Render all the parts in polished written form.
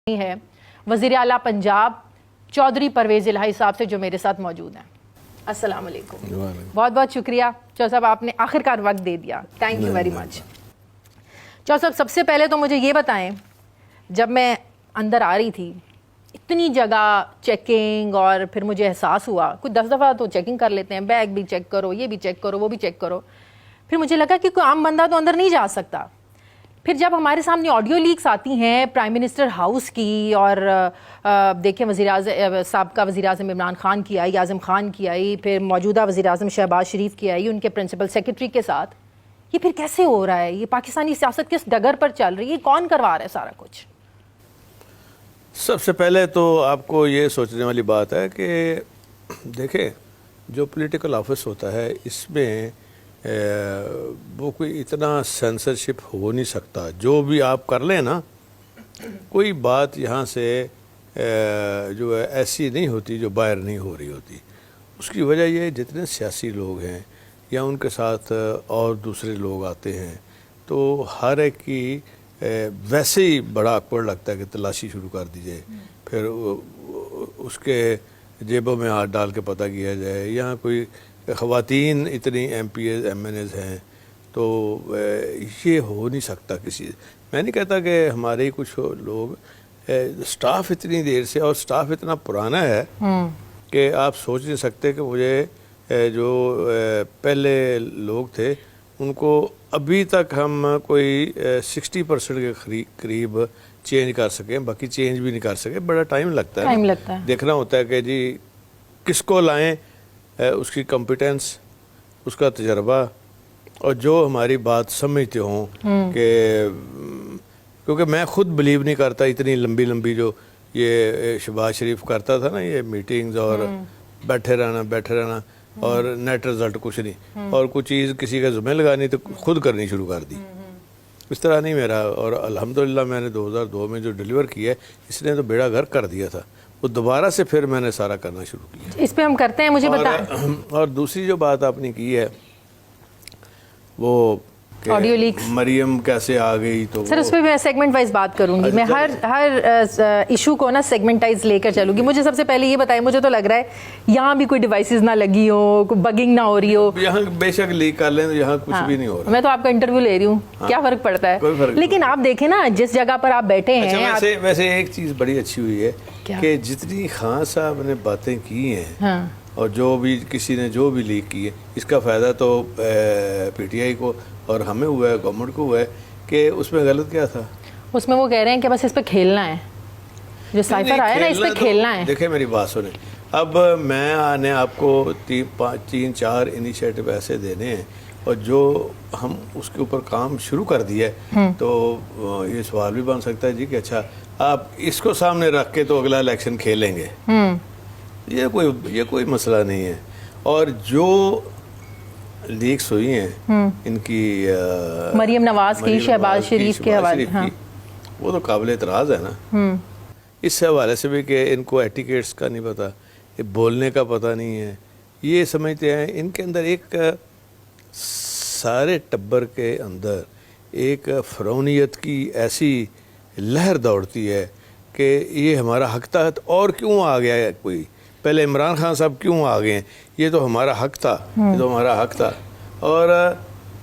ہے وزیر اعلیٰ پنجاب چودھری پرویز الہی صاحب سے جو میرے ساتھ موجود ہیں. السلام علیکم. بہت بہت شکریہ چودھری صاحب, آپ نے آخرکار وقت دے دیا. Thank you very much. Chaudhary صاحب سب سے پہلے تو مجھے یہ بتائیں, جب میں اندر آ رہی تھی اتنی جگہ چیکنگ, اور پھر مجھے احساس ہوا کچھ 10 دفعہ تو چیکنگ کر لیتے ہیں, بیگ بھی چیک کرو, یہ بھی چیک کرو, وہ بھی چیک کرو, پھر مجھے لگا کہ کوئی عام بندہ تو اندر نہیں جا سکتا. پھر جب ہمارے سامنے آڈیو لیکس آتی ہیں پرائم منسٹر ہاؤس کی, اور دیکھیں وزیر اعظم صاحب کا, وزیر اعظم عمران خان کی آئی, اعظم خان کی آئی, پھر موجودہ وزیر اعظم شہباز شریف کی آئی ان کے پرنسپل سیکرٹری کے ساتھ, یہ پھر کیسے ہو رہا ہے؟ یہ پاکستانی سیاست کس ڈگر پر چل رہی ہے؟ کون کروا رہا ہے سارا کچھ؟ سب سے پہلے تو آپ کو یہ سوچنے والی بات ہے کہ دیکھیں جو پولیٹیکل آفس ہوتا ہے اس میں وہ کوئی اتنا سینسرشپ ہو نہیں سکتا. جو بھی آپ کر لیں نا, کوئی بات یہاں سے جو ہے ایسی نہیں ہوتی جو باہر نہیں ہو رہی ہوتی. اس کی وجہ یہ جتنے سیاسی لوگ ہیں یا ان کے ساتھ اور دوسرے لوگ آتے ہیں تو ہر ایک کی ویسے ہی بڑا آکورڈ لگتا ہے کہ تلاشی شروع کر دی جائے, پھر اس کے جیبوں میں ہاتھ ڈال کے پتہ کیا جائے. یہاں کوئی خواتین اتنی MPAs MNAs ہیں تو یہ ہو نہیں سکتا کسی. میں نہیں کہتا کہ ہمارے ہی کچھ لوگ, سٹاف اتنی دیر سے, اور سٹاف اتنا پرانا ہے کہ آپ سوچ نہیں سکتے کہ مجھے جو پہلے لوگ تھے ان کو ابھی تک ہم کوئی 60% کے قریب چینج کر سکیں, باقی چینج بھی نہیں کر سکے. بڑا ٹائم لگتا ہے, دیکھنا ہوتا ہے کہ جی کس کو لائیں, اس کی کمپیٹنس, اس کا تجربہ, اور جو ہماری بات سمجھتے ہوں کہ کیونکہ میں خود بلیو نہیں کرتا اتنی لمبی لمبی جو یہ شہباز شریف کرتا تھا نا, یہ میٹنگز اور بیٹھے رہنا اور نیٹ رزلٹ کچھ نہیں, اور کچھ چیز کسی کا ذمہ لگانی تو خود کرنی شروع کر دی. اس طرح نہیں میرا, اور الحمدللہ میں نے 2002 میں جو ڈیلیور کیا ہے اس نے تو بیڑا گھر کر دیا تھا. وہ دوبارہ سے پھر میں نے سارا کرنا شروع کیا. اس پہ ہم کرتے ہیں, مجھے بتائیں. اور دوسری جو بات آپ نے کی ہے وہ آڈیو لیکس, مریم کیسے آ گئی, تو سر اس پہ میں سیگمنٹ وائز بات کروں گی. میں ہر ایشو کو نا سیگمنٹائز لے کر چلوں گی. مجھے سب سے پہلے یہ بتائیں, مجھے تو لگ رہا ہے یہاں بھی کوئی ڈیوائسز نہ لگی ہو, کوئی بگنگ نہ ہو رہی ہو. یہاں بے شک لیک کر لیں تو یہاں کچھ بھی نہیں ہو رہا. میں تو آپ کا انٹرویو لے رہی ہوں, کیا فرق پڑتا ہے؟ لیکن آپ دیکھیں نا جس جگہ پر آپ بیٹھے ہیں. ویسے ایک چیز بڑی اچھی ہوئی ہے کہ جتنی خان صاحب نے باتیں کی ہیں اور جو بھی کسی نے جو بھی لیک کی ہے, اس کا فائدہ تو پی ٹی آئی کو اور ہمیں ہوا ہے, گورنمنٹ کو ہوا ہے. کہ اس میں غلط کیا تھا؟ اس میں وہ کہہ رہے ہیں کہ بس اس پہ کھیلنا ہے, جو سائفر آیا نا اس پہ کھیلنا ہے. دیکھیں میری بات سنیں, اب میں نے آپ کو 3-4 انیشیٹو ایسے دینے ہیں, اور جو ہم اس کے اوپر کام شروع کر دیا ہے تو یہ سوال بھی بن سکتا ہے جی کہ اچھا آپ اس کو سامنے رکھ کے تو اگلا الیکشن کھیلیں گے. یہ کوئی مسئلہ نہیں ہے. اور جو لیکس ہوئی ہیں ان کی مریم نواز کی, شہباز شریف کے حوالے, وہ تو قابل اعتراض ہے نا. اس حوالے سے بھی کہ ان کو ایٹیکیٹس کا نہیں پتہ, یہ بولنے کا پتہ نہیں ہے. یہ سمجھتے ہیں ان کے اندر ایک سارے ٹبر کے اندر ایک فرعونیت کی ایسی لہر دوڑتی ہے کہ یہ ہمارا حق تھا, اور کیوں آ گیا ہے کوئی, پہلے عمران خان صاحب کیوں آ گئے ہیں, یہ تو ہمارا حق تھا, یہ تو ہمارا حق تھا. اور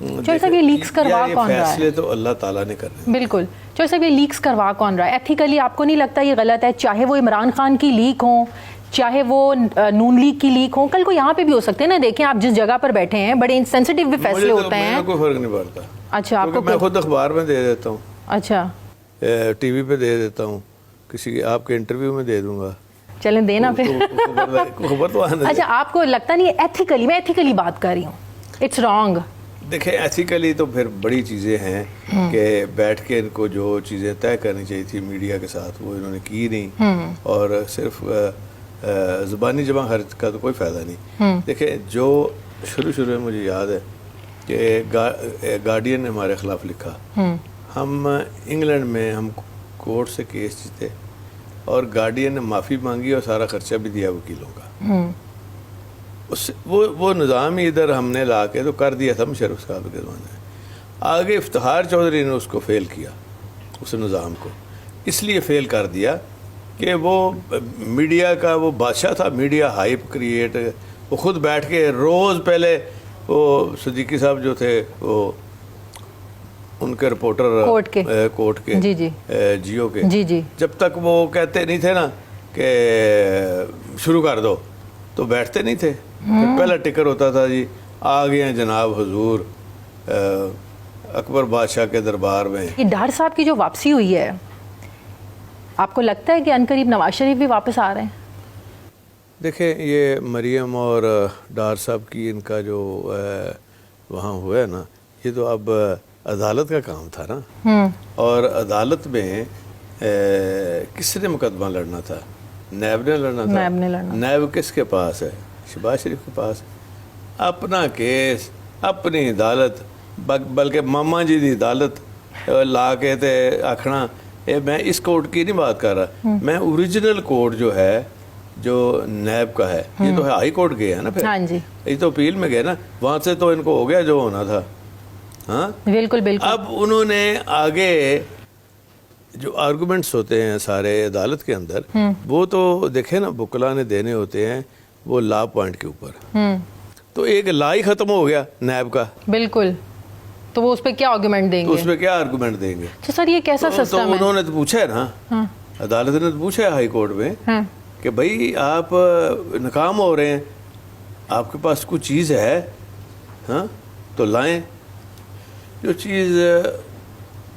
یہ لیکس کروا کون رہا ہے؟ فیصلے تو اللہ تعالیٰ نے کرنے. بالکل. چوہدری صاحب یہ لیکس کروا کون رہا ہے؟ ایتھیکلی آپ کو نہیں لگتا یہ غلط ہے؟ چاہے وہ عمران خان کی لیک ہوں, چاہے وہ نون لیگ کی لیک ہوں, کل کو یہاں پہ بھی ہو سکتے ہیں نا. دیکھیں آپ جس جگہ پر بیٹھے ہیں بڑے سینسیٹیو بھی فیصلے ہوتے ہیں. کوئی فرق نہیں پڑتا. اچھا, آپ کو میں خود اخبار میں دے دیتا ہوں, اچھا ٹی وی پہ دے دیتا ہوں, کسی آپ کے انٹرویو میں دے دوں گا. چلیں دینا پھر. خبر تو آنا. اچھا, آپ کو لگتا نہیں ایتھیکلی, میں ایتھیکلی بات کر رہی ہوں, اٹس رانگ. دیکھیں ایتھیکلی تو پھر بڑی چیزیں ہیں کہ بیٹھ کے ان کو جو چیزیں طے کرنی چاہیے تھی میڈیا کے ساتھ وہ انہوں نے کی نہیں, اور صرف زبانی جمع خرچ کا تو کوئی فائدہ نہیں. دیکھیں جو شروع میں مجھے یاد ہے کہ گارڈین نے ہمارے خلاف لکھا, ہم انگلینڈ میں ہم کورٹ سے کیس جیتے اور گارڈین نے معافی مانگی اور سارا خرچہ بھی دیا وکیلوں کا. وہ نظام ہی ادھر ہم نے لا کے تو کر دیا تھا مشرف صاحب کے زمانے میں. آگے افتخار چودھری نے اس کو فیل کیا, اس نظام کو. اس لیے فیل کر دیا کہ وہ میڈیا کا وہ بادشاہ تھا, میڈیا ہائپ کریٹ, وہ خود بیٹھ کے روز پہلے وہ صدیقی صاحب جو تھے وہ ان کے رپورٹر کوٹ کے جی جی جیو کے, جی جی, جب تک وہ کہتے نہیں تھے نا کہ شروع کر دو تو بیٹھتے نہیں تھے. پھر پہلا ٹکر ہوتا تھا جی آ گئے ہیں جناب حضور اکبر بادشاہ کے دربار میں. یہ ڈار صاحب کی جو واپسی ہوئی ہے, آپ کو لگتا ہے کہ عنقریب نواز شریف بھی واپس آ رہے ہیں؟ دیکھیں یہ مریم اور ڈار صاحب کی ان کا جو وہاں ہوا ہے نا, یہ تو اب عدالت کا کام تھا نا, اور عدالت میں کس نے مقدمہ لڑنا تھا؟ نیب نے لڑنا تھا. نیب کس کے پاس ہے؟ شہباز شریف کے پاس. اپنا کیس اپنی عدالت, بلکہ ماما جی دی عدالت لا کے تے آکھنا. میں اس کورٹ کی نہیں بات کر رہا, میں اوریجنل کورٹ جو ہے جو نیب کا ہے, یہ تو ہائی کورٹ گئے ہیں نا, پھر یہ تو اپیل میں گئے نا, وہاں سے تو ان کو ہو گیا جو ہونا تھا. ہاں بالکل بالکل. اب انہوں نے آگے جو آرگومنٹس ہوتے ہیں سارے عدالت کے اندر, وہ تو دیکھیں نا بکلا نے دینے ہوتے ہیں وہ لا پوائنٹ کے اوپر. تو ایک لا ہی ختم ہو گیا نیب کا. بالکل. تو وہ اس پہ کیا آرگومنٹ دیں گے؟ تو اس پہ کیا آرگومنٹ دیں گے؟ تو سر یہ کیسا سسٹم ہے؟ تو انہوں نے تو پوچھا ہے نا, عدالت نے تو پوچھا ہے ہائی کورٹ میں کہ بھائی آپ ناکام ہو رہے ہیں, آپ کے پاس کوئی چیز ہے ہاں تو لائیں. جو چیز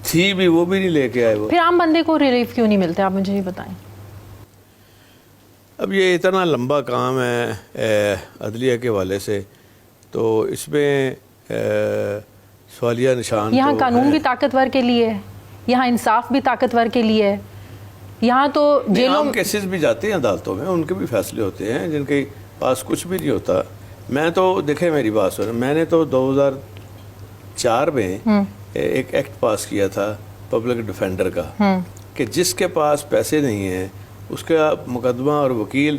تھی بھی وہ بھی نہیں لے کے آئے. وہ پھر عام بندے کو ریلیف کیوں نہیں ملتے, آپ مجھے یہ بتائیں. اب یہ اتنا لمبا کام ہے عدلیہ کے حوالے سے, تو اس میں سوالیہ نشان. یہاں قانون بھی طاقتور کے لیے ہے, یہاں انصاف بھی طاقتور کے لیے ہے, یہاں تو جیلوں کیسز بھی جاتے ہیں عدالتوں میں, ان کے بھی فیصلے ہوتے ہیں جن کے پاس کچھ بھی نہیں ہوتا. میں تو دیکھیں میری بات سنیں, میں نے تو 2004 میں ایک ایکٹ پاس کیا تھا پبلک ڈیفینڈر کا, کہ جس کے پاس پیسے نہیں ہیں اس کا مقدمہ اور وکیل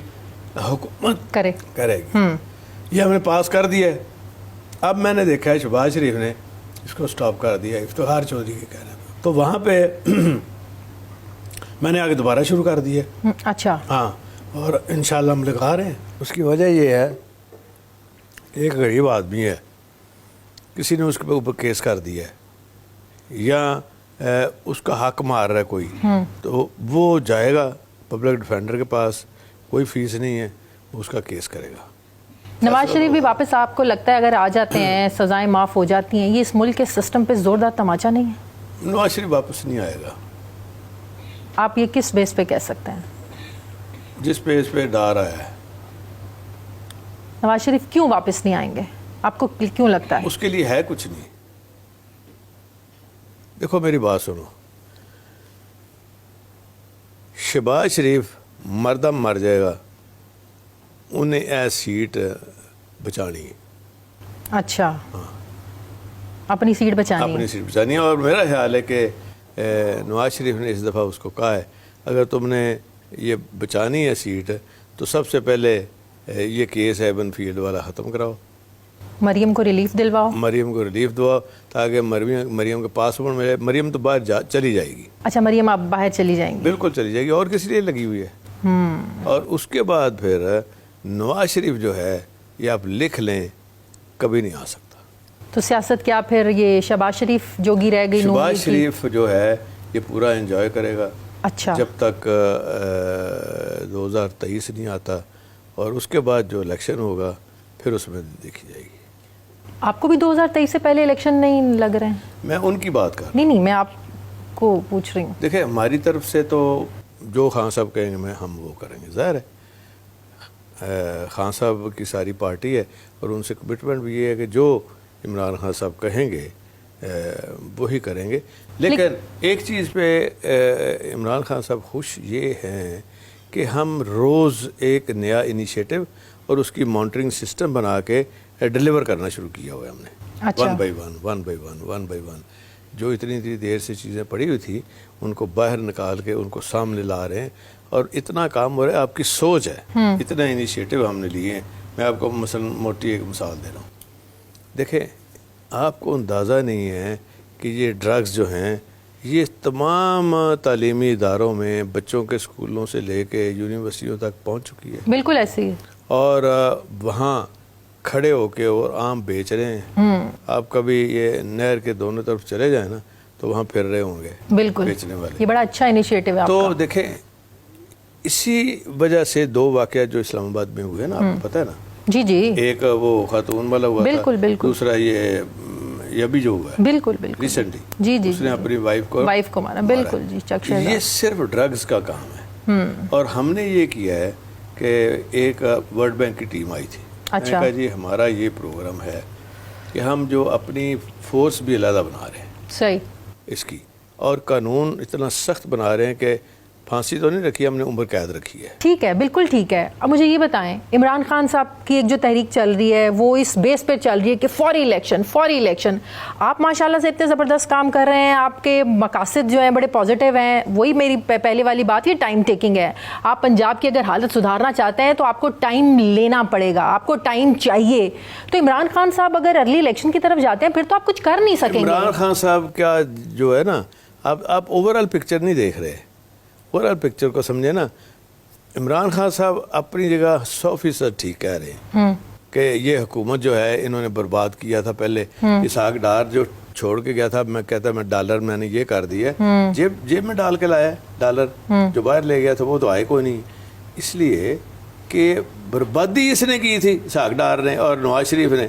حکومت کرے گی. یہ ہم نے پاس کر دیا ہے. اب میں نے دیکھا ہے شہباز شریف نے اس کو سٹاپ کر دیا افتخار چودھری کے کہنے پہ, تو وہاں پہ میں نے آگے دوبارہ شروع کر دیا. اچھا ہاں, اور انشاءاللہ ہم لگا رہے ہیں. اس کی وجہ یہ ہے کہ ایک غریب آدمی ہے, کسی نے اس کے اوپر کیس کر دیا ہے یا اس کا حق مار رہا ہے کوئی, تو وہ جائے گا پبلک ڈیفینڈر کے پاس, کوئی فیس نہیں ہے, وہ اس کا کیس کرے گا. نواز شریف بھی واپس آپ کو لگتا ہے اگر آ جاتے ہیں سزائیں معاف ہو جاتی ہیں, یہ اس ملک کے سسٹم پہ زوردار تماچا نہیں ہے؟ نواز شریف واپس نہیں آئے گا. آپ یہ کس بیس پہ کہہ سکتے ہیں؟ جس بیس پہ ڈر آیا ہے. نواز شریف کیوں واپس نہیں آئیں گے, آپ کو کیوں لگتا ہے؟ اس کے لیے ہے کچھ نہیں. دیکھو میری بات سنو, شہباز شریف مردم مر جائے گا, انہیں اے سیٹ بچانی ہے. اچھا, اپنی سیٹ بچانی اپنی سیٹ بچانی ہے. اور میرا خیال ہے کہ نواز شریف نے اس دفعہ اس کو کہا ہے اگر تم نے یہ بچانی ہے سیٹ تو سب سے پہلے یہ کیس ہے ایون فیلڈ والا ختم کراؤ, مریم کو ریلیف دلواؤ, مریم کو ریلیف دواؤ تاکہ مریم کے پاسپورٹ ملے. مریم تو باہر چلی جائے گی. اچھا, مریم آپ باہر چلی جائیں گی؟ بالکل چلی جائے گی, اور کس لیے لگی ہوئی ہے. اور اس کے بعد پھر نواز شریف جو ہے یہ آپ لکھ لیں کبھی نہیں آ سکتا. تو سیاست کیا پھر یہ شہباز شریف جوگی رہ گئی؟ شہباز شریف جو ہے یہ پورا انجوائے کرے گا. اچھا, جب تک 2023 نہیں آتا, اور اس کے بعد جو الیکشن ہوگا پھر اس میں دیکھی جائے گی. آپ کو بھی 2023 سے پہلے الیکشن نہیں لگ رہے ہیں؟ میں ان کی بات کر رہا ہوں. نہیں, میں آپ کو پوچھ رہی ہوں. دیکھیں ہماری طرف سے تو جو خان صاحب کہیں گے ہم وہ کریں گے. ظاہر ہے خان صاحب کی ساری پارٹی ہے, اور ان سے کمٹمنٹ بھی یہ ہے کہ جو عمران خان صاحب کہیں گے وہی کریں گے. لیکن ایک چیز پہ عمران خان صاحب خوش یہ ہیں کہ ہم روز ایک نیا انیشیٹو اور اس کی مانیٹرنگ سسٹم بنا کے ڈیلیور کرنا شروع کیا ہوا ہے ہم نے. ون بائی ون جو اتنی دیر سے چیزیں پڑی ہوئی تھی ان کو باہر نکال کے ان کو سامنے لا رہے ہیں, اور اتنا کام ہو رہا ہے. آپ کی سوچ ہے, اتنا انیشیٹو ہم نے لیے ہیں. میں آپ کو مثلا موٹی ایک مثال دے رہا ہوں. دیکھیں آپ کو اندازہ نہیں ہے کہ یہ ڈرگز جو ہیں یہ تمام تعلیمی اداروں میں بچوں کے اسکولوں سے لے کے یونیورسٹیوں تک پہنچ چکی ہے. بالکل ایسے ہی. اور وہاں کھڑے ہو کے اور آم بیچ رہے ہیں. آپ کبھی یہ نہر کے دونوں طرف چلے جائیں نا تو وہاں پھر رہے ہوں گے بالکل بیچنے والے. یہ بڑا اچھا انیشیٹو ہے آپ تو کا. دیکھیں اسی وجہ سے 2 واقعات جو اسلام آباد میں ہوئے نا، آپ کو پتہ ہے نا. جی جی ایک وہ خاتون والا ہوا تھا، بالکل بالکل. دوسرا یہ بھی جو ہوا ہے بالکل بالکل ریسنٹلی، جی جی اس نے اپنی وائف کو مارا. بالکل جی چک شہزاد. یہ صرف ڈرگز کا کام ہے. اور ہم نے یہ کیا ہے کہ ایک ورلڈ بینک کی ٹیم آئی تھی. میں نے کہا جی ہمارا یہ پروگرام ہے کہ ہم جو اپنی فورس بھی علیحدہ بنا رہے ہیں صحیح اس کی، اور قانون اتنا سخت بنا رہے ہیں کہ پھانسی تو نہیں رکھی، ہم نے عمر قید رکھی ہے. ٹھیک ہے بالکل ٹھیک ہے. اب مجھے یہ بتائیں، عمران خان صاحب کی ایک جو تحریک چل رہی ہے وہ اس بیس پہ چل رہی ہے کہ فوری الیکشن. آپ ماشاءاللہ سے اتنے زبردست کام کر رہے ہیں، آپ کے مقاصد جو ہیں بڑے پازیٹیو ہیں. وہی میری پہلے والی بات، یہ ٹائم ٹیکنگ ہے. آپ پنجاب کی اگر حالت سدھارنا چاہتے ہیں تو آپ کو ٹائم لینا پڑے گا، آپ کو ٹائم چاہیے. تو عمران خان صاحب اگر ارلی الیکشن کی طرف جاتے ہیں پھر تو آپ کچھ کر نہیں سکیں گے. عمران خان صاحب کا جو ہے نا، آپ اوور آل پکچر نہیں دیکھ رہے. اوور آل پکچر کو سمجھے نا. عمران خان صاحب اپنی جگہ 100% ٹھیک کہہ رہے ہیں کہ یہ حکومت جو ہے انہوں نے برباد کیا تھا. پہلے اسحاق ڈار جو چھوڑ کے گیا تھا، میں کہتا میں ڈالر میں نے یہ کر دیا، جیب میں ڈال کے لایا ڈالر. جو باہر لے گیا تھا وہ تو آئے کوئی نہیں. اس لیے کہ بربادی اس نے کی تھی اسحاق ڈار نے اور نواز شریف نے.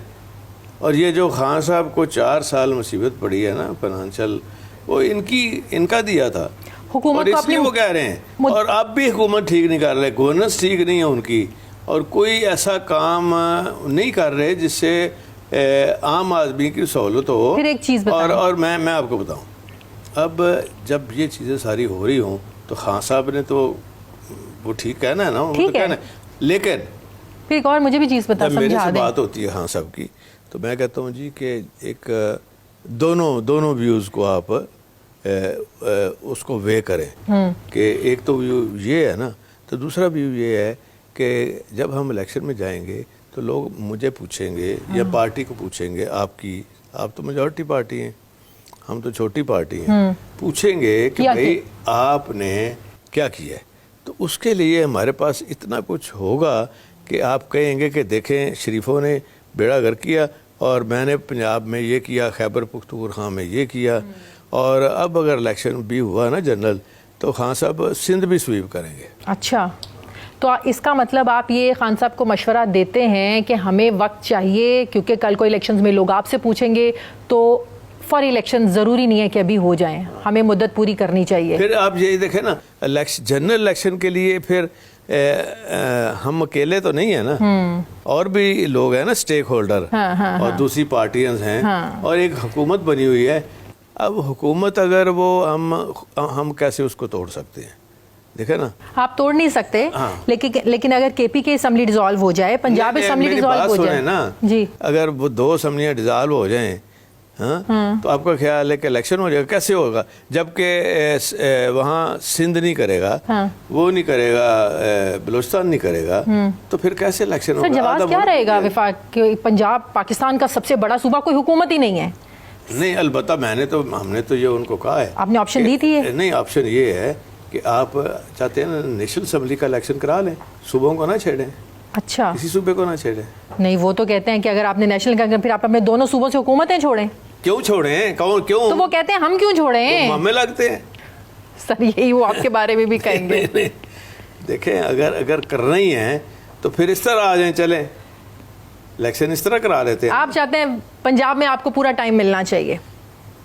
اور یہ جو خان صاحب کو 4 سال مصیبت پڑی ہے نا فائنانشل، وہ ان کا دیا تھا. حکومت اور اس لیے وہ کہہ رہے ہیں. اور اب بھی حکومت ٹھیک نہیں کر رہے، گورننس ٹھیک نہیں ہے ان کی، اور کوئی ایسا کام نہیں کر رہے جس سے عام آدمی کی سہولت ہو. پھر ایک چیز بتائیں. اور میں آپ کو بتاؤں، اب جب یہ چیزیں ساری ہو رہی ہوں تو خان صاحب نے تو وہ ٹھیک کہنا ہے نا، وہ تو کہنا ہے. لیکن پھر ایک اور مجھے بھی چیز بتا میرے سمجھا سے دیں. بات ہوتی ہے خان صاحب کی تو میں کہتا ہوں جی کہ ایک دونوں ویوز کو آپ اس کو وے کریں کہ ایک تو ویو یہ ہے نا، تو دوسرا ویو یہ ہے کہ جب ہم الیکشن میں جائیں گے تو لوگ مجھے پوچھیں گے یا پارٹی کو پوچھیں گے، آپ تو میجورٹی پارٹی ہیں، ہم تو چھوٹی پارٹی ہیں، پوچھیں گے کہ بھائی آپ نے کیا کیا ہے. تو اس کے لیے ہمارے پاس اتنا کچھ ہوگا کہ آپ کہیں گے کہ دیکھیں شریفوں نے بیڑا گھر کیا اور میں نے پنجاب میں یہ کیا، خیبر پختونخوا میں یہ کیا، اور اب اگر الیکشن بھی ہوا نا جنرل تو خان صاحب سندھ بھی سویپ کریں گے. اچھا، تو اس کا مطلب آپ یہ خان صاحب کو مشورہ دیتے ہیں کہ ہمیں وقت چاہیے کیونکہ کل کو الیکشنز میں لوگ آپ سے پوچھیں گے، تو فوری الیکشن ضروری نہیں ہے کہ ابھی ہو جائیں، ہمیں مدت پوری کرنی چاہیے. پھر آپ یہی دیکھیں نا، جنرل الیکشن کے لیے پھر ہم اکیلے تو نہیں ہیں نا، اور بھی لوگ ہیں نا اسٹیک ہولڈر، اور دوسری پارٹیاں ہیں، اور ایک حکومت بنی ہوئی ہے. اب حکومت اگر وہ ہم کیسے اس کو توڑ سکتے ہیں؟ دیکھیں نا، آپ توڑ نہیں سکتے. لیکن اگر کے پی کے اسمبلی ڈیزالو ہو جائے، پنجاب اسمبلی ڈیزالو ہو جائے نا جی، اگر وہ 2 اسمبلیاں ڈیزالو ہو جائیں تو آپ کا خیال ہے کہ الیکشن ہو جائے گا؟ کیسے ہوگا جبکہ وہاں سندھ نہیں کرے گا، وہ نہیں کرے گا، بلوچستان نہیں کرے گا، تو پھر کیسے الیکشن ہوگا؟ جواز کیا رہے گا وفاق کہ پنجاب پاکستان کا سب سے بڑا صوبہ، کوئی حکومت ہی نہیں ہے؟ نہیں، البتہ ہم نے تو یہ ان کو کہا ہے. آپ نے آپشن دی تھی؟ نہیں، آپشن یہ ہے کہ آپ چاہتے ہیں نیشنل اسمبلی کا الیکشن کرا لیں، صوبوں کو نہ چھیڑیں. اچھا، کسی صوبے کو نہ چھیڑیں. نہیں، وہ تو کہتے ہیں کہ اگر آپ نے نیشنل کا پھر آپ اپنے دونوں صوبوں سے حکومتیں چھوڑیں. کیوں چھوڑیں؟ کیوں؟ تو وہ کہتے ہیں ہم کیوں چھوڑیں؟ ہمیں لگتے ہیں سر، یہی وہ آپ کے بارے میں بھی کہیں گے. دیکھیں، اگر کرنا ہی ہے تو پھر اس طرح آ جائیں، چلیں الیکشن اس طرح کرا لیتے ہیں. آپ چاہتے ہیں پنجاب میں آپ کو پورا ٹائم ملنا چاہیے،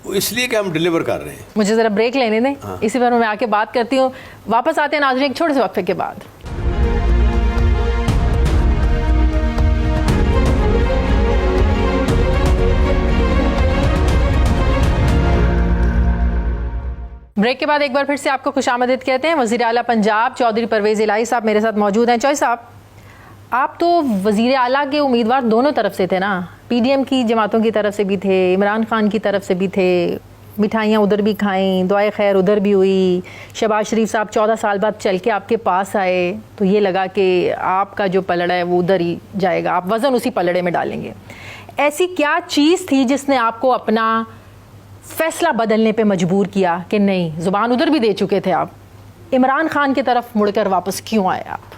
اس لیے کہ ہم ڈیلیور کر رہے ہیں. مجھے ذرا بریک لینے دیں، اسی پر میں آ کے بات کرتی ہوں. واپس آتے ہیں ناظرین ایک چھوٹے سے وقفے کے بعد. بریک کے بعد ایک بار پھر سے آپ کو خوش آمدید کہتے ہیں. وزیر اعلیٰ پنجاب چودھری پرویز الہی صاحب میرے ساتھ موجود ہیں. چوہے صاحب، آپ تو وزیر اعلیٰ کے امیدوار دونوں طرف سے تھے نا، پی ڈی ایم کی جماعتوں کی طرف سے بھی تھے، عمران خان کی طرف سے بھی تھے، مٹھائیاں ادھر بھی کھائیں، دعائے خیر ادھر بھی ہوئی. شہباز شریف صاحب 14 سال بعد چل کے آپ کے پاس آئے تو یہ لگا کہ آپ کا جو پلڑا ہے وہ ادھر ہی جائے گا، آپ وزن اسی پلڑے میں ڈالیں گے. ایسی کیا چیز تھی جس نے آپ کو اپنا فیصلہ بدلنے پہ مجبور کیا کہ نہیں؟ زبان ادھر بھی دے چکے تھے آپ، عمران خان کی طرف مڑ کر واپس کیوں آئے آپ؟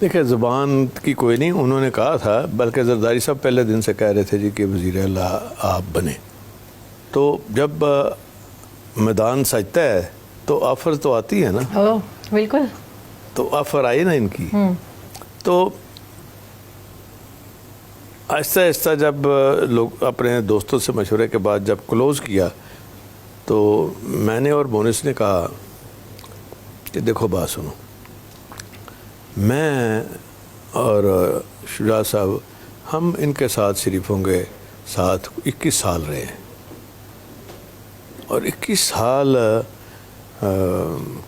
دیکھیں زبان کی کوئی نہیں، انہوں نے کہا تھا، بلکہ زرداری صاحب پہلے دن سے کہہ رہے تھے جی کہ وزیر اعلیٰ آپ بنے، تو جب میدان سجتا ہے تو آفر تو آتی ہے نا، بالکل، تو آفر آئی نا ان کی، تو آہستہ آہستہ جب لوگ اپنے دوستوں سے مشورے کے بعد جب کلوز کیا تو میں نے اور مونس نے کہا کہ دیکھو بات سنو، میں اور شجاع صاحب ہم ان کے ساتھ شریفوں کے ساتھ 21 سال رہے ہیں، اور 21 سال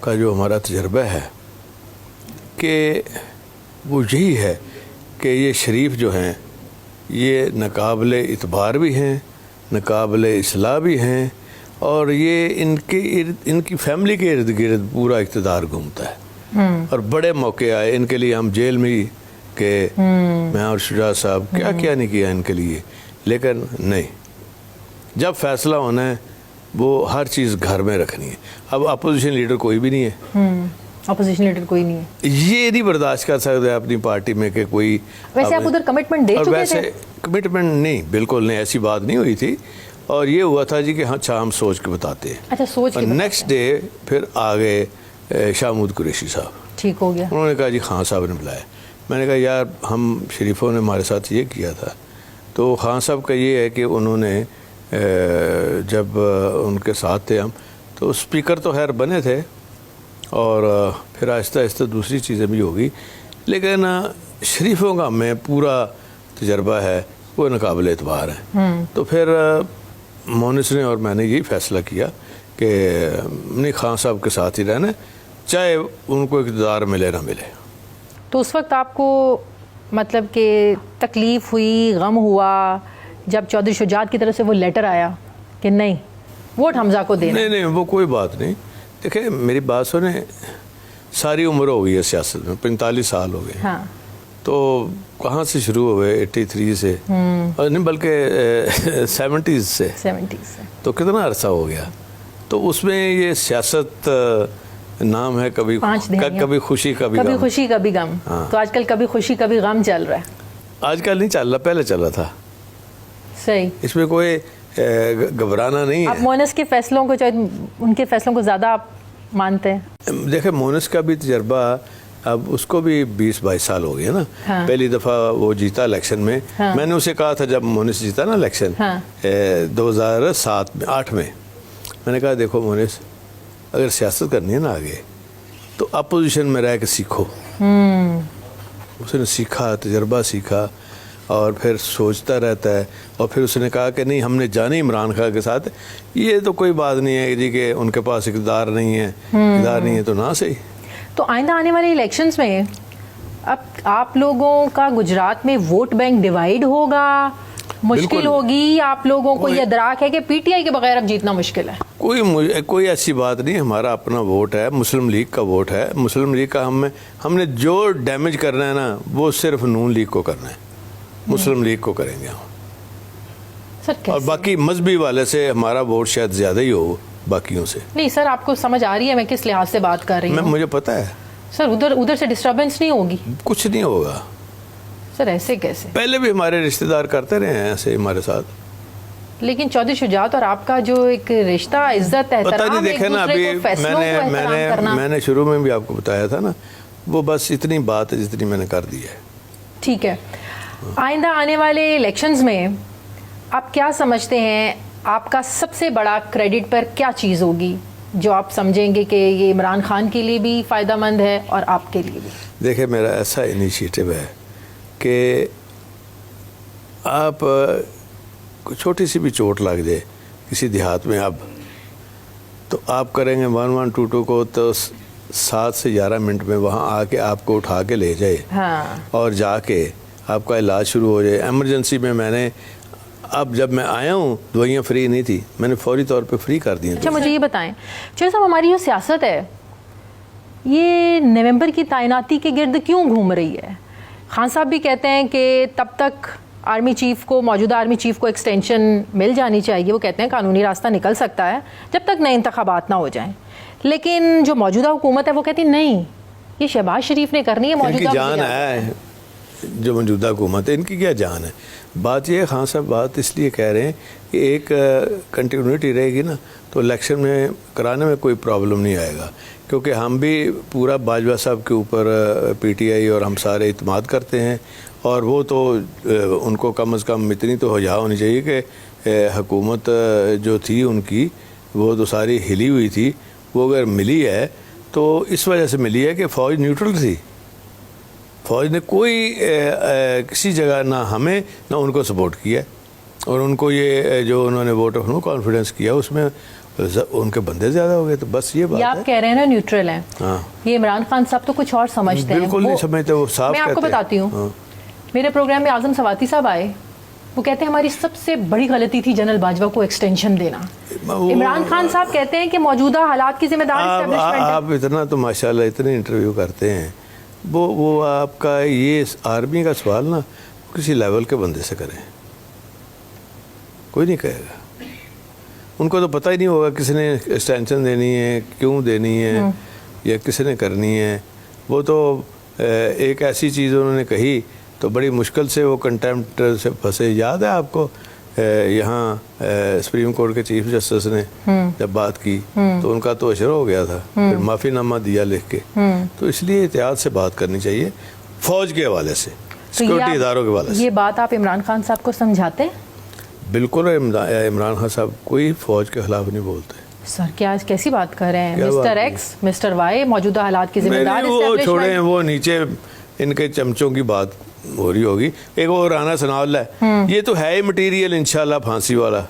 کا جو ہمارا تجربہ ہے کہ وہ یہی ہے کہ یہ شریف جو ہیں یہ ناقابل اعتبار بھی ہیں، ناقابل اصلاح بھی ہیں، اور یہ ان کی فیملی کے ارد گرد پورا اقتدار گھومتا ہے، اور بڑے موقع آئے ان کے لیے، ہم جیل میں ہی کہ میں اور شجاع صاحب کیا نہیں کیا ان کے لیے، لیکن نہیں، جب فیصلہ ہونا ہے وہ ہر چیز گھر میں رکھنی ہے۔ اب اپوزیشن لیڈر کوئی بھی نہیں ہے، اپوزیشن لیڈر کوئی نہیں ہے، یہ نہیں برداشت کر سکتے اپنی پارٹی میں کہ کوئی، ویسے آپ ادھر کمٹمنٹ دے چکے تھے؟ ویسے کمٹمنٹ نہیں، بالکل نہیں، ایسی بات نہیں ہوئی تھی، اور یہ ہوا تھا جی کہ ہاں اچھا ہم سوچ کے بتاتے ہیں۔ اچھا، سوچ کے نیکسٹ ڈے پھر آگے شاہ محمود قریشی صاحب، ٹھیک ہو گیا، انہوں نے کہا جی خان صاحب نے بلایا۔ میں نے کہا یار ہم شریفوں نے ہمارے ساتھ یہ کیا تھا، تو خان صاحب کا یہ ہے کہ انہوں نے جب ان کے ساتھ تھے ہم، تو اسپیکر تو خیر بنے تھے، اور پھر آہستہ آہستہ دوسری چیزیں بھی ہوگی، لیکن شریفوں کا ہمیں پورا تجربہ ہے، وہ ناقابل اعتبار ہیں۔ تو پھر مونس نے اور میں نے یہی فیصلہ کیا کہ نہیں، خان صاحب کے ساتھ ہی رہنا، چاہے ان کو اقتدار ملے نہ ملے۔ تو اس وقت آپ کو مطلب کہ تکلیف ہوئی، غم ہوا جب چودھری شجاعت کی طرف سے وہ لیٹر آیا کہ نہیں ووٹ حمزہ کو دینا؟ نہیں، وہ کوئی بات نہیں، دیکھیں میری بات سنیں، ساری عمر ہو گئی ہے سیاست میں، 45 سال ہو گئے، ہاں، تو کہاں سے شروع ہوئے؟ 83 سے، اور نہیں بلکہ 70s سے، تو کتنا عرصہ ہو گیا؟ تو اس میں یہ سیاست نام ہے، کبھی خوشی کبھی غم، خوشی کبھی غم، تو آج کل کبھی خوشی کبھی غم چل رہا ہے؟ آج کل نہیں چل رہا، پہلے چل رہا تھا، صحیح، اس میں کوئی گھبرانا نہیں ہے۔ آپ مونس کے فیصلوں کو، چاہے ان کے فیصلوں کو زیادہ آپ مانتے ہیں؟ دیکھیں مونس کا بھی تجربہ، اب اس کو بھی 20-22 سال ہو گئے نا، پہلی دفعہ وہ جیتا الیکشن میں، میں نے اسے کہا تھا جب مونس جیتا نا الیکشن 2007 میں 8 میں، میں نے کہا دیکھو مونس، اگر سیاست کرنی ہے نا آگے، تو اپوزیشن میں رہ کے سیکھو۔ اس نے سیکھا، تجربہ سیکھا، اور پھر سوچتا رہتا ہے، اور پھر اس نے کہا کہ نہیں، ہم نے جانے عمران خان کے ساتھ، یہ تو کوئی بات نہیں ہے جی کہ ان کے پاس اقتدار نہیں ہے، اقتدار نہیں ہے تو نہ صحیح۔ تو آئندہ آنے والے الیکشنز میں اب آپ لوگوں کا گجرات میں ووٹ بینک ڈیوائیڈ ہوگا، مشکل ہوگی؟ آپ لوگوں کو یہ ادراک ہے کہ پی ٹی آئی کے بغیر اب جیتنا مشکل ہے؟ کوئی ایسی بات نہیں، ہمارا اپنا ووٹ ہے، مسلم لیگ کا ووٹ ہے، مسلم لیگ کا ہم نے جو ڈیمیج کرنا ہے نا وہ صرف نون لیگ کو کرنا ہے، مسلم لیگ کو کریں گے ہم، اور باقی مذہبی والے سے ہمارا ووٹ شاید زیادہ ہی ہو باقیوں سے۔ نہیں سر، آپ کو سمجھ آ رہی ہے میں کس لحاظ سے بات کر رہی ہوں؟ مجھے پتا ہے سر، ادھر سے ڈسٹربنس نہیں ہوگی؟ کچھ نہیں ہوگا سر، ایسے کیسے؟ پہلے بھی ہمارے رشتہ دار کرتے رہے ہیں ایسے ہمارے ساتھ، لیکن چودھری شجاعت اور آپ کا جو ایک رشتہ، عزت، احترام، دیکھیں نا، ابھی میں نے شروع میں بھی آپ کو بتایا تھا نا، وہ بس اتنی بات ہے جتنی میں نے کر دی ہے۔ ٹھیک ہے، آئندہ آنے والے الیکشنز میں آپ کیا سمجھتے ہیں آپ کا سب سے بڑا کریڈٹ پر کیا چیز ہوگی جو آپ سمجھیں گے کہ یہ عمران خان کے لیے بھی فائدہ مند ہے اور آپ کے لیے بھی؟ دیکھیں میرا ایسا انیشیٹو ہے کہ آپ چھوٹی سی بھی چوٹ لگ جائے کسی دیہات میں اب، تو آپ کریں گے 1122 کو، تو 7 سے 11 منٹ میں وہاں آ کے آپ کو اٹھا کے لے جائے، اور جا کے آپ کا علاج شروع ہو جائے۔ ایمرجنسی میں میں نے، اب جب میں آیا ہوں دوائیاں فری نہیں تھی، میں نے فوری طور پہ فری کر دی ہیں۔ اچھا مجھے یہ بتائیں چودھری صاحب، ہماری جو سیاست ہے یہ نومبر کی تعیناتی کے گرد کیوں گھوم رہی ہے؟ خان صاحب بھی کہتے ہیں کہ تب تک آرمی چیف کو, موجودہ آرمی چیف کو ایکسٹینشن مل جانی چاہیے. وہ کہتے ہیں قانونی راستہ نکل سکتا ہے جب تک نئے انتخابات نہ ہو جائیں. لیکن جو موجودہ حکومت ہے وہ کہتی نہیں, یہ شہباز شریف نے کرنی ہے. موجودہ جان ہے جو موجودہ حکومت ہے, ان کی کیا جان ہے. بات یہ ہے خان صاحب, بات اس لیے کہہ رہے ہیں کہ ایک کنٹینیوٹی رہے گی نا تو الیکشن میں کرانے میں کوئی پرابلم نہیں آئے گا, کیونکہ ہم بھی پورا باجوہ صاحب کے اوپر پی ٹی آئی اور ہم سارے اعتماد کرتے ہیں, اور وہ تو ان کو کم از کم اتنی تو حیا ہونی چاہیے کہ حکومت جو تھی ان کی وہ تو ساری ہلی ہوئی تھی, وہ اگر ملی ہے تو اس وجہ سے ملی ہے کہ فوج نیوٹرل تھی. فوج نے کوئی کسی جگہ نہ ہمیں نہ ان کو سپورٹ کیا, اور ان کو یہ جو انہوں نے ووٹ آف نو کانفیڈنس کیا اس میں ان کے بندے زیادہ ہو گئے. تو بس یہ بات ہے. آپ کہہ رہے ہیں نا نیوٹرل ہیں, یہ عمران خان صاحب تو کچھ اور سمجھتے ہیں. بالکل نہیں سمجھتے, وہ صاف میں آپ کو بتاتی ہوں, میرے پروگرام میں اعظم سواتی صاحب آئے, وہ کہتے ہیں ہماری سب سے بڑی غلطی تھی جنرل باجوہ کو ایکسٹینشن دینا. عمران خان صاحب کہتے ہیں کہ موجودہ حالات کی ذمہ دار اسٹیبلشمنٹ ہے. آپ اتنا تو ماشاءاللہ اتنے انٹرویو کرتے ہیں, وہ آپ کا یہ آرمی کا سوال نا کسی لیول کے بندے سے کریں, کوئی نہیں کہے گا. ان کو تو پتہ ہی نہیں ہوگا کس نے ایکسٹینشن دینی ہے, کیوں دینی ہے, یا کس نے کرنی ہے. وہ تو ایک ایسی چیز انہوں نے کہی تو بڑی مشکل سے وہ کنٹیمپٹ سے پھنسے. یاد ہے آپ کو یہاں سپریم کورٹ کے چیف جسٹس نے جب بات کی تو ان کا تو اشر ہو گیا تھا, پھر معافی نامہ دیا لکھ کے. تو اس لیے احتیاط سے بات کرنی چاہیے فوج کے حوالے سے, سیکورٹی اداروں کے حوالے سے. یہ بات آپ عمران خان صاحب کو سمجھاتے ہیں؟ بالکل. عمران خان صاحب کوئی فوج کے خلاف نہیں بولتے. سر کیا کیسی بات کر رہے ہیں؟ مسٹر ایکس, مسٹر وائی موجودہ حالات کی ذمہ دار. وہ چھوڑیں, وہ نیچے ان کے چمچوں کی بات ہو رہی ہوگی. ایک وہ رانا ثناء اللہ ہے, یہ تو ہے ہی مٹیریل انشاءاللہ پھانسی والا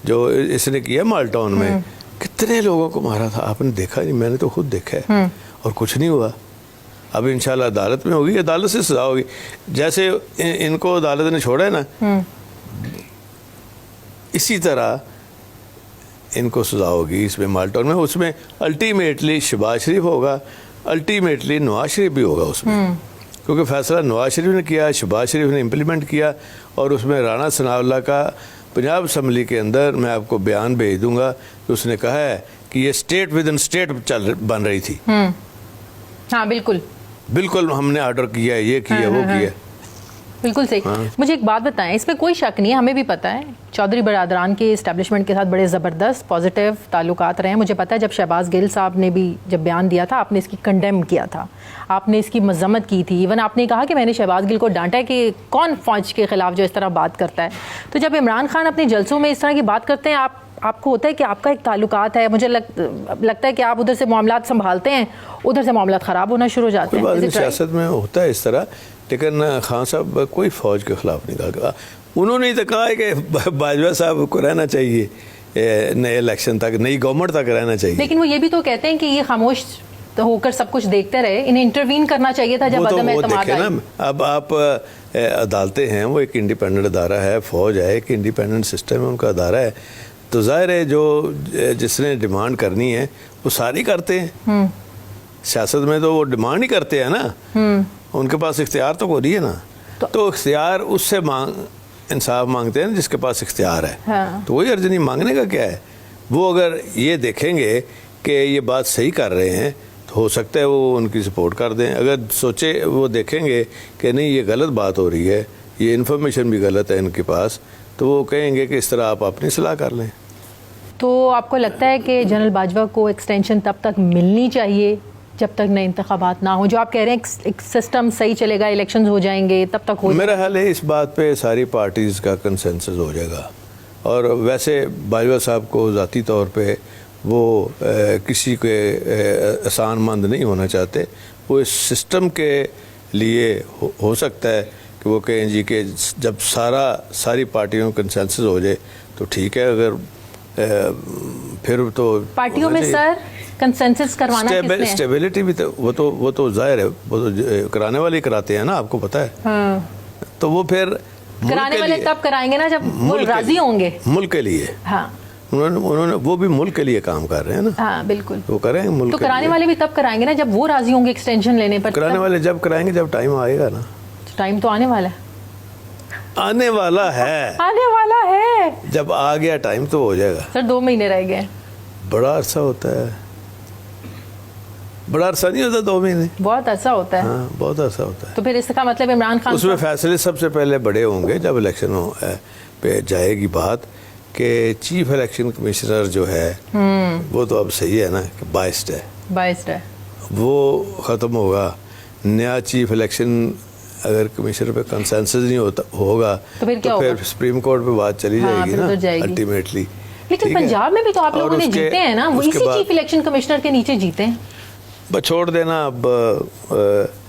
جو اس نے کیا مال ٹاؤن میں. کتنے لوگوں کو مارا تھا آپ نے دیکھا نہیں؟ میں نے تو خود دیکھا ہے, اور کچھ نہیں ہوا. اب انشاءاللہ عدالت میں ہوگی, عدالت سے سزا ہوگی. جیسے ان کو عدالت نے چھوڑا ہے نا, اسی طرح ان کو سزا ہوگی اس میں مال ٹاؤن میں. اس میں الٹیمیٹلی شہباز شریف ہوگا, الٹیمیٹلی نواز شریف بھی ہوگا اس میں, کیونکہ فیصلہ نواز شریف نے کیا, شہباز شریف نے امپلیمنٹ کیا. اور اس میں رانا ثناء اللہ کا پنجاب اسمبلی کے اندر میں آپ کو بیان بھیج دوں گا کہ اس نے کہا ہے کہ یہ اسٹیٹ ود ان اسٹیٹ بن رہی تھی. ہاں بالکل بالکل, ہم نے آرڈر کیا ہے, یہ کیا وہ کیا. بالکل صحیح. مجھے ایک بات بتائیں, اس میں کوئی شک نہیں ہے, ہمیں بھی پتہ ہے چودھری برادران کے اسٹیبلشمنٹ کے ساتھ بڑے زبردست پازیٹیو تعلقات رہے ہیں. مجھے پتہ ہے جب شہباز گل صاحب نے بھی جب بیان دیا تھا آپ نے اس کی کنڈیم کیا تھا, آپ نے اس کی مذمت کی تھی. ایون آپ نے کہا کہ میں نے شہباز گل کو ڈانٹا ہے کہ کون فوج کے خلاف جو اس طرح بات کرتا ہے. تو جب عمران خان اپنے جلسوں میں اس طرح کی بات کرتے ہیں, آپ کو ہوتا ہے کہ آپ کا ایک تعلقات ہے, مجھے لگتا ہے کہ آپ ادھر سے معاملات سنبھالتے ہیں, ادھر سے معاملات خراب ہونا شروع ہو جاتے ہیں. سیاست میں ہوتا ہے اس طرح, لیکن خان صاحب کوئی فوج کے خلاف نہیں کہا. انہوں نے تو کہا ہے کہ باجوہ صاحب کو رہنا چاہیے نئے الیکشن تک, نئی گورنمنٹ تک رہنا چاہیے. لیکن وہ یہ بھی تو کہتے ہیں کہ یہ خاموش ہو کر سب کچھ دیکھتے رہے, انہیں انٹروین کرنا چاہیے تھا جب عدم اعتماد آئی. اب آپ عدالتیں ہیں, وہ ایک انڈیپینڈنٹ ادارہ ہے, فوج ہے ایک انڈیپینڈنٹ سسٹم ہے, ان کا ادارہ ہے. تو ظاہر ہے جو جس نے ڈیمانڈ کرنی ہے وہ ساری کرتے ہیں. سیاست میں تو وہ ڈیمانڈ ہی کرتے ہیں نا, ان کے پاس اختیار تو کوئی ہے نا. تو اختیار اس سے انصاف مانگتے ہیں جس کے پاس اختیار ہے. تو وہی ارجنی مانگنے کا کیا ہے. وہ اگر یہ دیکھیں گے کہ یہ بات صحیح کر رہے ہیں تو ہو سکتا ہے وہ ان کی سپورٹ کر دیں. اگر سوچے وہ دیکھیں گے کہ نہیں یہ غلط بات ہو رہی ہے, یہ انفارمیشن بھی غلط ہے ان کے پاس, تو وہ کہیں گے کہ اس طرح آپ اپنی صلاح کر لیں. تو آپ کو لگتا ہے کہ جنرل باجوہ کو ایکسٹینشن تب تک ملنی چاہیے جب تک نئے انتخابات نہ ہوں؟ جو آپ کہہ رہے ہیں ایک سسٹم صحیح چلے گا, الیکشنز ہو جائیں گے, تب تک ہو میرا خیال ہے اس بات پہ ساری پارٹیز کا کنسنسس ہو جائے گا. اور ویسے باجوہ صاحب کو ذاتی طور پہ وہ کسی کے آسان مند نہیں ہونا چاہتے. وہ اس سسٹم کے لیے ہو سکتا ہے کہ وہ کہیں جی کہ جب ساری پارٹیوں کا کنسنسس ہو جائے تو ٹھیک ہے, اگر پھر تو پارٹیوں میں سر کنسنسس کروانا کس نے؟ اسٹیبلٹی بھی وہ تو ظاہر ہے, وہ تو کرانے والے کراتے ہیں نا, آپ کو پتہ ہے. تو وہ پھر کرانے والے تب کرائیں گے نا جب وہ راضی ہوں گے ملک کے لیے. ہاں انہوں نے وہ بھی ملک کے لیے کام کر رہے ہیں نا. ہاں بالکل, وہ کریں ملک. تو کرانے والے بھی تب کرائیں گے نا جب وہ راضی ہوں گے ایکسٹینشن لینے پر. کرانے والے جب کرائیں گے جب ٹائم آئے گا نا. ٹائم تو آنے والا ہے. آنے والا ہے, آنے والا ہے. جب آ گیا ٹائم تو ہو جائے گا. سر 2 مہینے رہ گئے. بڑا عرصہ ہوتا ہے, بڑا عرصہ نہیں ہوتا 2 مہینے, بہت عرصہ ہوتا ہے. ہاں بہت عرصہ ہوتا ہے. تو پھر اس کا مطلب عمران خان اس میں فیصلے سب سے پہلے بڑے ہوں گے جب الیکشن پہ جائے گی بات, کہ چیف الیکشن کمشنر جو ہے وہ تو اب صحیح ہے نا کہ بائسڈ ہے, وہ ختم ہوگا. نیا چیف الیکشن اگر کمشنر پہ کنسنسس نہیں ہوگا تو پھر سپریم کورٹ پہ بات چلی جائے گی نا الٹیمیٹلی. لیکن پنجاب میں بھی تو آپ لوگوں نے جیتے ہیں نا, وہ اسی چیف الیکشن کمشنر کے نیچے جیتے ہیں. بس چھوڑ دینا اب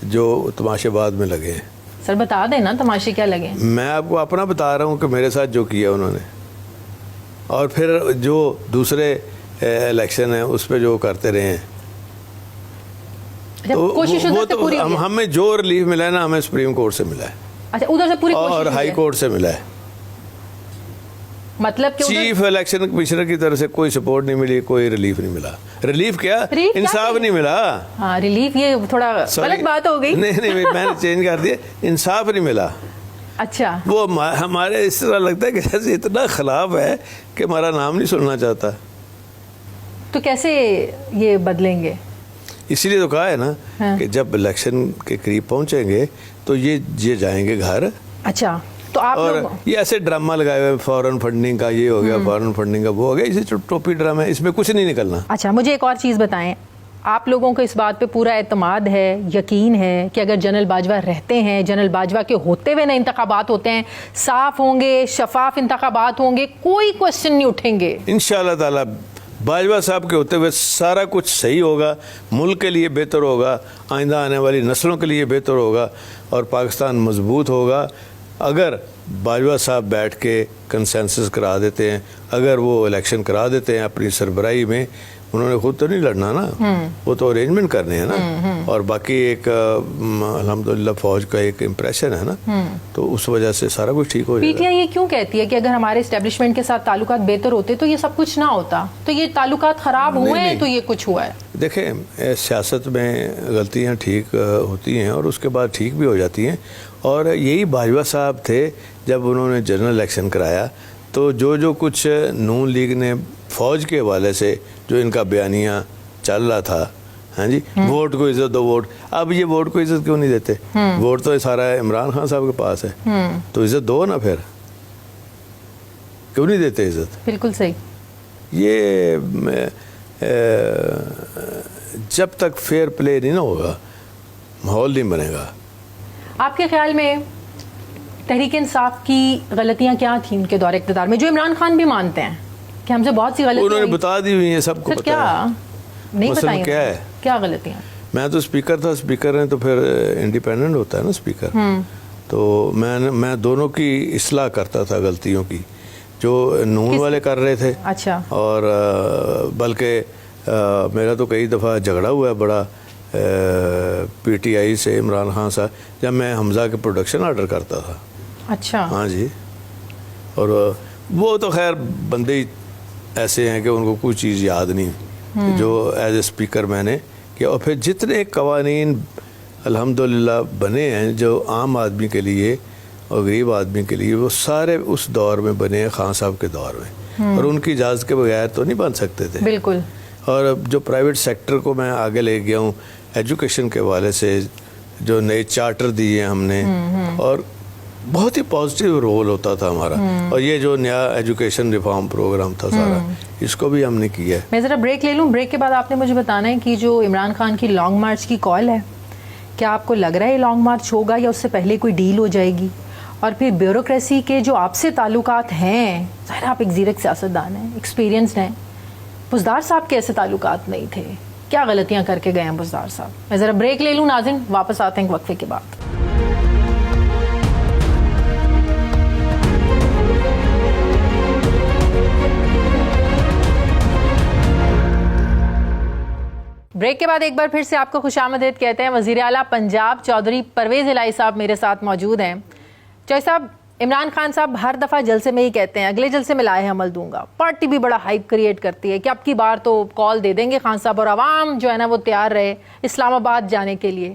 جو تماشے بعد میں لگے ہیں. سر بتا دینا تماشے کیا لگے. میں آپ کو اپنا بتا رہا ہوں کہ میرے ساتھ جو کیا انہوں نے, اور پھر جو دوسرے الیکشن ہیں اس پہ جو کرتے رہے ہیں, وہ تو ہمیں جو ریلیف ملا ہے نا ہمیں سپریم کورٹ سے ملا ہے. اچھا ادھر سے پوری اور ہائی کورٹ سے ملا ہے. مطلب چیف الیکشن کمشنر کی طرف سے کوئی سپورٹ نہیں ملی, کوئی ریلیف نہیں ملا. ریلیف کیا, انصاف نہیں ملا. ہاں ریلیف یہ تھوڑا غلط بات ہو گئی. نہیں میں نے چینج کر دیا, انصاف نہیں ملا. اچھا وہ ہمارے اس طرح لگتا ہے کہ جیسے اتنا خلاف ہے کہ ہمارا نام نہیں سننا چاہتا. تو کیسے یہ بدلیں گے؟ اسی لیے تو کہا ہے نا کہ جب الیکشن کے قریب پہنچیں گے تو یہ جائیں گے گھر. اچھا تو آپ اور یہ ایسے ڈرامہ لگائے ہوئے فارن فنڈنگ کا یہ ہو گیا, فارن فنڈنگ کا وہ ہو گیا, اسے ٹوپی ڈرامہ ہے, اس میں کچھ نہیں نکلنا. اچھا مجھے ایک اور چیز بتائیں, آپ لوگوں کو اس بات پہ پورا اعتماد ہے, یقین ہے کہ اگر جنرل باجوہ رہتے ہیں, جنرل باجوہ کے ہوتے ہوئے نہ انتخابات ہوتے ہیں, صاف ہوں گے, شفاف انتخابات ہوں گے, کوئی کوشچن نہیں اٹھیں گے انشاءاللہ تعالی. باجوہ صاحب کے ہوتے ہوئے سارا کچھ صحیح ہوگا, ملک کے لیے بہتر ہوگا, آئندہ آنے والی نسلوں کے لیے بہتر ہوگا, اور پاکستان مضبوط ہوگا. اگر باجوہ صاحب بیٹھ کے کنسنسس کرا دیتے ہیں, اگر وہ الیکشن کرا دیتے ہیں اپنی سربراہی میں, انہوں نے خود تو نہیں لڑنا نا, وہ تو ارینجمنٹ کرنے ہیں نا, اور باقی ایک الحمدللہ فوج کا ایک امپریشن ہے نا, تو اس وجہ سے سارا کچھ ٹھیک ہو جائے گا. پی ٹی آئی یہ کیوں کہتی ہے کہ اگر ہمارے اسٹیبلشمنٹ کے ساتھ تعلقات بہتر ہوتے تو یہ سب کچھ نہ ہوتا, تو یہ تعلقات خراب ہوئے ہیں تو یہ کچھ ہوا ہے؟ دیکھیں سیاست میں غلطیاں ٹھیک ہوتی ہیں اور اس کے بعد ٹھیک بھی ہو جاتی ہیں, اور یہی باجوہ صاحب تھے جب انہوں نے جنرل الیکشن کرایا, تو جو کچھ نون لیگ نے فوج کے حوالے سے جو ان کا بیانیہ چل رہا تھا, ہاں جی, ووٹ کو عزت دو ووٹ, اب یہ ووٹ کو عزت کیوں نہیں دیتے؟ ووٹ تو سارا عمران خان صاحب کے پاس ہے, تو عزت دو نا, پھر کیوں نہیں دیتے عزت؟ بالکل صحیح. یہ جب تک فیئر پلے نہیں نا ہوگا ماحول نہیں بنے گا. آپ کے خیال میں تحریک انصاف کی غلطیاں کیا تھیں ان کے دور اقتدار میں, جو عمران خان بھی مانتے ہیں کہ ہم سے بہت سی غلطیاں انہوں نے بتا دی ہوئی ہیں, سب کو پتا ہے. نہیں مسئلہ کیا ہے, کیا غلطیاں؟ میں تو اسپیکر تھا, اسپیکر ہیں تو پھر انڈیپینڈنٹ ہوتا ہے نا اسپیکر, تو میں دونوں کی اصلاح کرتا تھا غلطیوں کی جو نون والے کر رہے تھے. اچھا. اور بلکہ میرا تو کئی دفعہ جھگڑا ہوا ہے بڑا پی ٹی آئی سے عمران خان صاحب, جب میں حمزہ کے پروڈکشن آرڈر کرتا تھا. اچھا. ہاں جی, اور وہ تو خیر بندے ہی ایسے ہیں کہ ان کو کوئی چیز یاد نہیں جو ایز اے اسپیکر میں نے کیا. اور پھر جتنے قوانین الحمدللہ بنے ہیں جو عام آدمی کے لیے اور غریب آدمی کے لیے, وہ سارے اس دور میں بنے ہیں, خان صاحب کے دور میں, اور ان کی اجازت کے بغیر تو نہیں بن سکتے تھے. بالکل. اور جو پرائیویٹ سیکٹر کو میں آگے لے گیا ہوں ایجوکیشن کے حوالے سے, جو نئے چارٹر دیے ہم نے, اور بہت ہی پازیٹیو رول ہوتا تھا ہمارا, اور یہ جو نیا ایجوکیشن ریفارم پروگرام تھا سارا, اس کو بھی ہم نے کیا ہے. میں ذرا بریک لے لوں, بریک کے بعد آپ نے مجھے بتانا ہے کہ جو عمران خان کی لانگ مارچ کی کال ہے, کیا آپ کو لگ رہا ہے یہ لانگ مارچ ہوگا یا اس سے پہلے کوئی ڈیل ہو جائے گی؟ اور پھر بیوروکریسی کے جو آپ سے تعلقات ہیں, ظاہر آپ ایک زیرک سیاستدان ہیں, ایکسپیرینسڈ ہیں, بزدار صاحب کے ایسے تعلقات نہیں تھے, کیا غلطیاں کر کے گئے ہیں بزدار صاحب؟ میں ذرا بریک لے لوں ناظرین, واپس آتے ہیں وقفے کے بعد. بریک کے بعد ایک بار پھر سے آپ کو خوش آمدید کہتے ہیں. وزیر اعلیٰ پنجاب چودھری پرویز الہی صاحب میرے ساتھ موجود ہیں. چودھری صاحب, عمران خان صاحب ہر دفعہ جلسے میں ہی کہتے ہیں اگلے جلسے میں لائحہ عمل دوں گا. پارٹی بھی بڑا ہائپ کریٹ کرتی ہے کہ اب کی بار تو کال دے دیں گے خان صاحب, اور عوام جو ہے نا وہ تیار رہے اسلام آباد جانے کے لیے.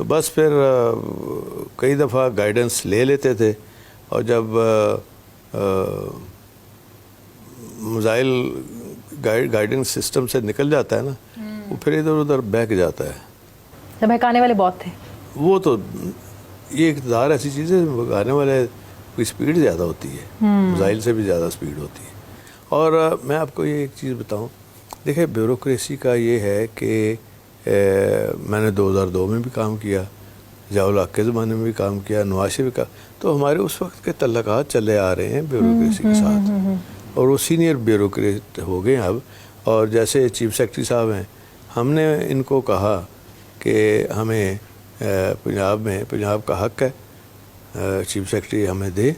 تو بس پھر کئی دفعہ گائیڈنس لے لیتے تھے، اور جب موبائل گائیڈنس سسٹم سے نکل جاتا ہے نا، وہ پھر ادھر ادھر بہک جاتا ہے. بہکانے والے بہت تھے. وہ تو یہ اقتدار ایسی چیز ہے، بہکانے والے کی اسپیڈ زیادہ ہوتی ہے، موبائل سے بھی زیادہ اسپیڈ ہوتی ہے. اور میں آپ کو یہ ایک چیز بتاؤں، دیکھیں بیوروکریسی کا یہ ہے کہ میں نے 2002 میں بھی کام کیا، ضیاء الحق کے زمانے میں بھی کام کیا، نواز شریف کا، تو ہمارے اس وقت کے تعلقات چلے آ رہے ہیں بیوروکریسی کے ساتھ، اور وہ سینئر بیوروکریٹ ہو گئے ہیں اب. اور جیسے چیف سیکرٹری صاحب ہیں، ہم نے ان کو کہا کہ ہمیں پنجاب کا حق ہے چیف سیکرٹری ہمیں دے،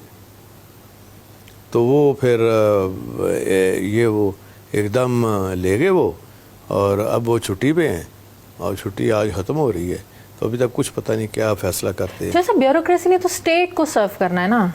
تو وہ پھر یہ وہ ایک دم لے گئے وہ، اور اب وہ چھٹی پہ ہیں، اور چھٹی آج ختم ہو رہی ہے، تو ابھی تک کچھ پتہ نہیں کیا فیصلہ کرتے ہیں. جیسے بیوروکریسی نے تو اسٹیٹ کو سرو کرنا ہے نا.